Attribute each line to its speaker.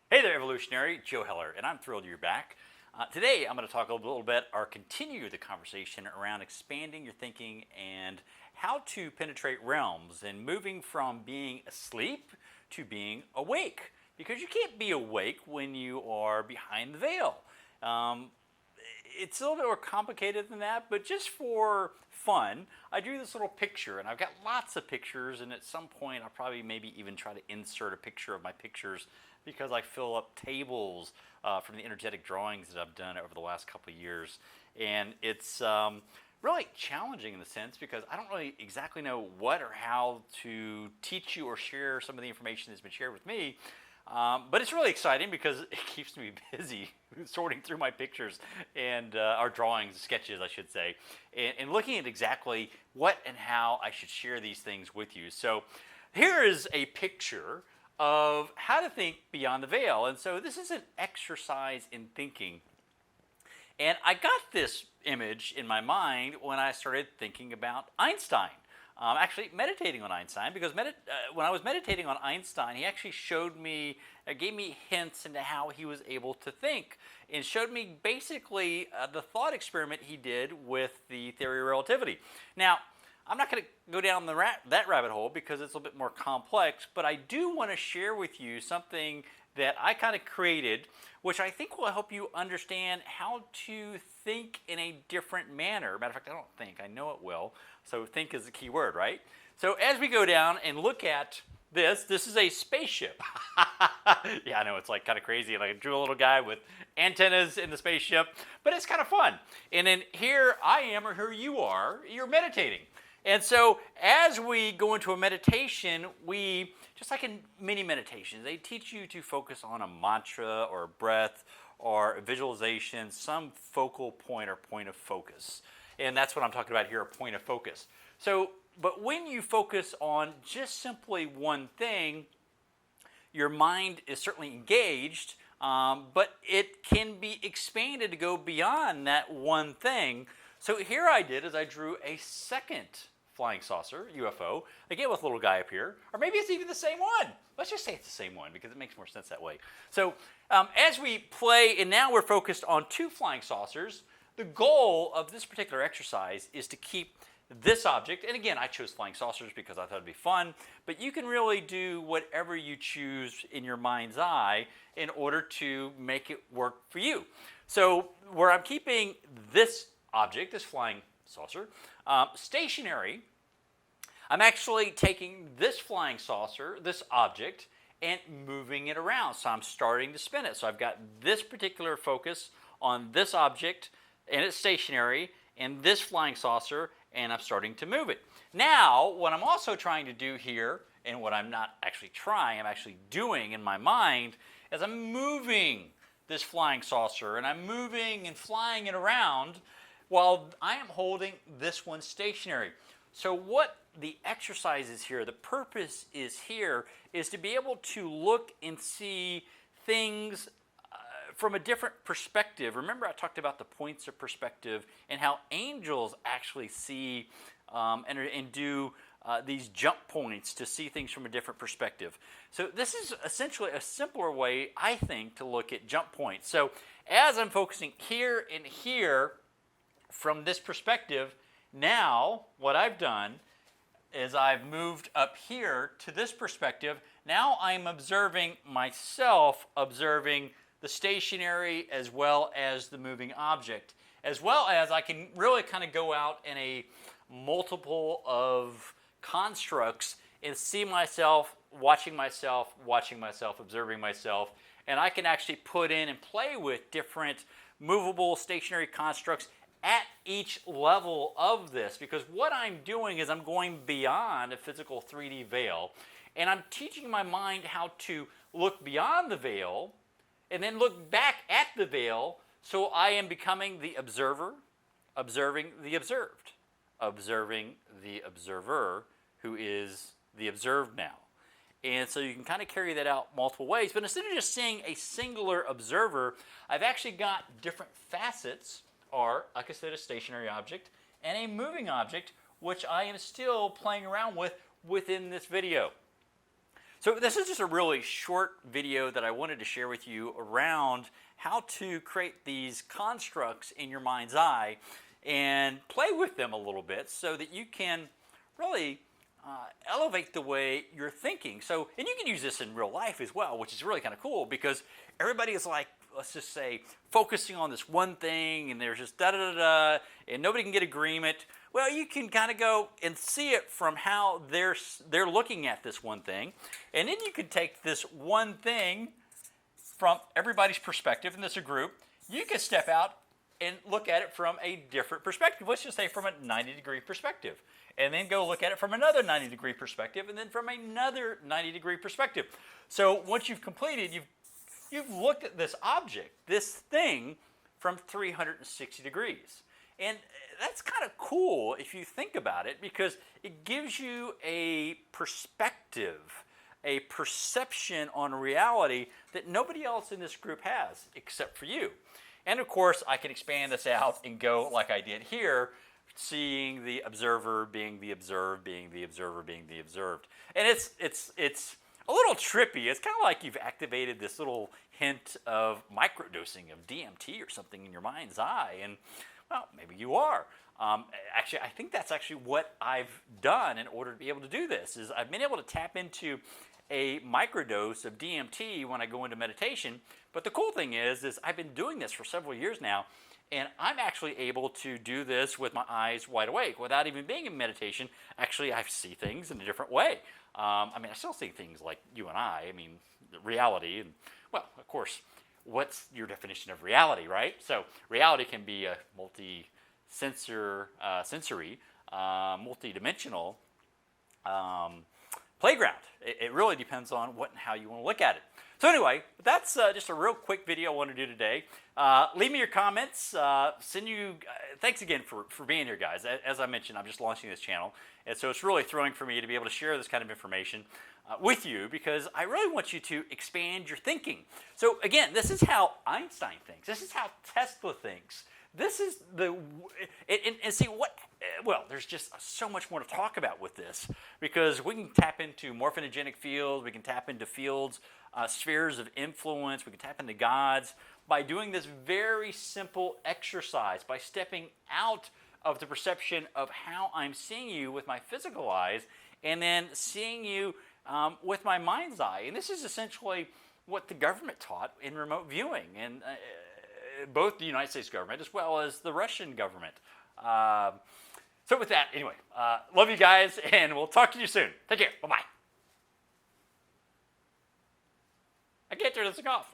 Speaker 1: Hey there, Evolutionary. Joe Heller, and I'm thrilled you're back. Today, I'm going to talk a little bit or continue the conversation around expanding your thinking and how to penetrate realms and moving from being asleep to being awake. Because you can't be awake when you are behind the veil. Um, it's a little bit more complicated than that, but just for fun, I drew this little picture, and I've got lots of pictures, and at some point I'll probably maybe even try to insert a picture of my pictures because I fill up tables from the energetic drawings that I've done over the last couple of years. And it's really challenging in the sense because I don't really exactly know what or how to teach you or share some of the information that's been shared with me. But it's really exciting because it keeps me busy sorting through my pictures and our drawings, sketches, I should say, and looking at exactly what and how I should share these things with you. So here is a picture of how to think beyond the veil. And so this is an exercise in thinking. And I got this image in my mind when I started thinking about Einstein. Actually meditating on Einstein, because when I was meditating on Einstein, he actually showed me, gave me hints into how he was able to think, and showed me basically the thought experiment he did with the theory of relativity. Now, I'm not going to go down that rabbit hole because it's a little bit more complex, but I do want to share with you something that I kind of created, which I think will help you understand how to think in a different manner. Matter of fact, I don't think, I know it will. So think is the key word, right? So as we go down and look at this is a spaceship. Yeah, I know, it's like kind of crazy. Like I drew a little guy with antennas in the spaceship, but it's kind of fun. And then here I am, or here you are, you're meditating. And so as we go into a meditation, we, just like in many meditations, they teach you to focus on a mantra or a breath or a visualization, some focal point or point of focus. And that's what I'm talking about here, a point of focus. So, but when you focus on just simply one thing, your mind is certainly engaged, but it can be expanded to go beyond that one thing. So here I did is I drew a second flying saucer, UFO, again with a little guy up here, or maybe it's even the same one. Let's just say it's the same one because it makes more sense that way. So as we play, and now we're focused on two flying saucers, the goal of this particular exercise is to keep this object, and again, I chose flying saucers because I thought it'd be fun, but you can really do whatever you choose in your mind's eye in order to make it work for you. So where I'm keeping this object, this flying saucer, stationary, I'm actually taking this flying saucer, this object, and moving it around. So I'm starting to spin it. So I've got this particular focus on this object, and it's stationary, and this flying saucer, and I'm starting to move it. Now, what I'm also trying to do here, and what I'm not actually trying, I'm actually doing in my mind, is I'm moving this flying saucer, and I'm moving and flying it around while I am holding this one stationary. So what the exercise is here, the purpose is here, is to be able to look and see things from a different perspective. Remember I talked about the points of perspective and how angels actually see and do these jump points to see things from a different perspective. So this is essentially a simpler way, I think, to look at jump points. So as I'm focusing here and here from this perspective, now what I've done is I've moved up here to this perspective. Now I'm observing myself, observing the stationary as well as the moving object, as well as I can really kind of go out in a multiple of constructs and see myself, watching myself, observing myself, and I can actually put in and play with different movable stationary constructs at each level of this, because what I'm doing is I'm going beyond a physical 3D veil, and I'm teaching my mind how to look beyond the veil and then look back at the veil, so I am becoming the observer, observing the observed, observing the observer, who is the observed now. And so you can kind of carry that out multiple ways, but instead of just seeing a singular observer, I've actually got different facets, or like I said, a stationary object and a moving object, which I am still playing around with within this video. So this is just a really short video that I wanted to share with you around how to create these constructs in your mind's eye and play with them a little bit so that you can really elevate the way you're thinking. So, and you can use this in real life as well, which is really kind of cool because everybody is like, let's just say, focusing on this one thing and there's just da-da-da-da and nobody can get agreement. Well, you can kind of go and see it from how they're looking at this one thing. And then you can take this one thing from everybody's perspective, and this is a group. You can step out and look at it from a different perspective. Let's just say from a 90-degree perspective. And then go look at it from another 90-degree perspective, and then from another 90-degree perspective. So once you've completed, you've looked at this object, this thing, from 360 degrees. And that's kind of cool if you think about it because it gives you a perspective, a perception on reality that nobody else in this group has except for you. And of course, I can expand this out and go like I did here, seeing the observer being the observed, being the observer being the observed. And it's a little trippy. It's kind of like you've activated this little hint of microdosing of DMT or something in your mind's eye. And well, maybe you are. Actually, I think that's actually what I've done in order to be able to do this, is I've been able to tap into a microdose of DMT when I go into meditation. But the cool thing is I've been doing this for several years now, and I'm actually able to do this with my eyes wide awake without even being in meditation. Actually, I see things in a different way. I still see things like you and I mean, reality, and well, of course, what's your definition of reality, right? So reality can be a sensory, multi-dimensional playground. It really depends on what and how you want to look at it. So anyway, that's just a real quick video I want to do today. Leave me your comments. Thanks again for being here, guys. As I mentioned, I'm just launching this channel, and so it's really thrilling for me to be able to share this kind of information with you because I really want you to expand your thinking. So again, this is how Einstein thinks. This is how Tesla thinks. This is and see what, well, there's just so much more to talk about with this because we can tap into morphinogenic fields, we can tap into fields, spheres of influence, we can tap into gods by doing this very simple exercise, by stepping out of the perception of how I'm seeing you with my physical eyes and then seeing you with my mind's eye. And this is essentially what the government taught in remote viewing, and both the United States government as well as the Russian government. So with that, anyway, love you guys, and we'll talk to you soon. Take care. Bye-bye. I can't turn this off.